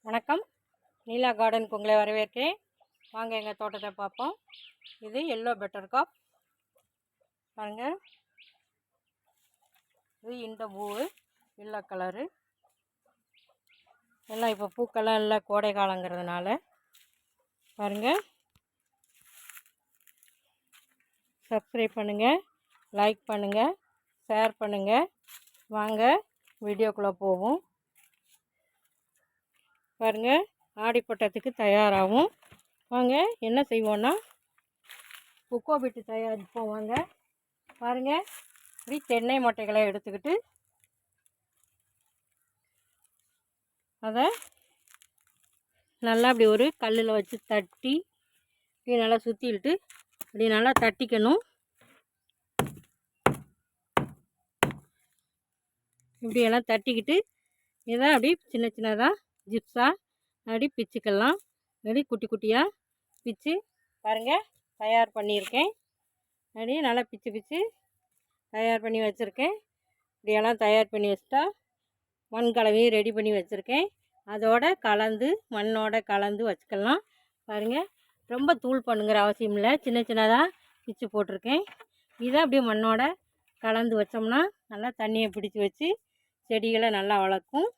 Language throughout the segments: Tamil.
வணக்கம். நீலா கார்டனுக்கு உங்களை வரவேற்கிறேன். வாங்க எங்கள் தோட்டத்தை பார்ப்போம். இது எல்லோ பெட்டர்காப் பாருங்கள். இது இந்த பூவு எல்லோ கலரு. எல்லாம் இப்போ பூக்கெல்லாம் இல்லை, கோடை காலங்கிறதுனால பாருங்கள். சப்ஸ்கிரைப் பண்ணுங்கள், லைக் பண்ணுங்கள், ஷேர் பண்ணுங்கள். வாங்க வீடியோக்குள்ளே போவோம். பாருங்கள், ஆடிப்பட்டத்துக்கு தயாராகும். வாங்க என்ன செய்வோன்னா கொக்கோ பிட்டு தயாரிப்போம். வாங்க பாருங்கள். இப்படி தென்னை மட்டைகளை எடுத்துக்கிட்டு அதை நல்லா அப்படி ஒரு கல்லில் வச்சு தட்டி இப்படி நல்லா சுற்றிக்கிட்டு இப்படி நல்லா தட்டிக்கணும். இப்படியெல்லாம் தட்டிக்கிட்டு இதை அப்படி சின்ன சின்னதாக ஜிப்ஸாக அப்படி பிச்சுக்கலாம். அப்படி குட்டி குட்டியாக பிச்சு பாருங்கள் தயார் பண்ணியிருக்கேன். அப்படி நல்லா பிச்சு பிச்சு தயார் பண்ணி வச்சுருக்கேன். இப்படியெல்லாம் தயார் பண்ணி வச்சுட்டா மண் கலவையும் ரெடி பண்ணி வச்சுருக்கேன். அதோட கலந்து மண்ணோட கலந்து வச்சுக்கலாம். பாருங்கள், ரொம்ப தூள் பண்ணுங்கிற அவசியம் இல்லை, சின்ன சின்னதாக பிச்சு போட்டிருக்கேன். இதை அப்படியே மண்ணோட கலந்து வச்சோம்னா நல்லா தண்ணியை பிடிச்சி வச்சு செடிகளை நல்லா வளர்க்கும்.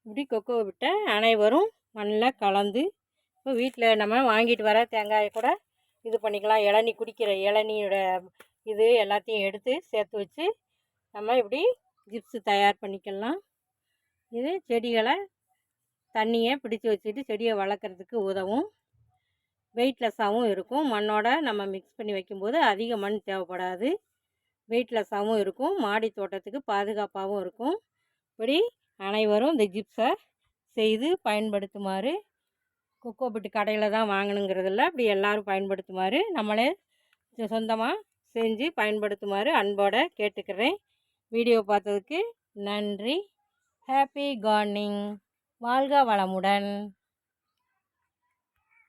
இப்படி கொக்கோ விட்ட அனைவரும் மண்ணில் கலந்து இப்போ வீட்டில் நம்ம வாங்கிட்டு வர தேங்காயை கூட இது பண்ணிக்கலாம். இளநீ குடிக்கிற இளநியோட இது எல்லாத்தையும் எடுத்து சேர்த்து வச்சு நம்ம இப்படி ஜிப்ஸு தயார் பண்ணிக்கலாம். இது செடிகளை தண்ணியை பிடிச்சி வச்சுட்டு செடியை வளர்க்குறதுக்கு உதவும். வெயிட்லெஸ்ஸாகவும் இருக்கும். மண்ணோட நம்ம மிக்ஸ் பண்ணி வைக்கும்போது அதிக மண் தேவைப்படாது. வெயிட்லெஸ்ஸாகவும் இருக்கும். மாடி தோட்டத்துக்கு பாதுகாப்பாகவும் இருக்கும். இப்படி அனைவரும் இந்த ஜிப்ஸை செய்து பயன்படுத்துமாறு, கொக்கோ பிட்டு கடையில் தான் வாங்கணுங்கிறதில்ல, அப்படி எல்லோரும் பயன்படுத்துமாறு, நம்மளே சொந்தமாக செஞ்சு பயன்படுத்துமாறு அன்போடு கேட்டுக்கிறேன். வீடியோ பார்த்ததுக்கு நன்றி. Happy gardening. வாழ்க வளமுடன்.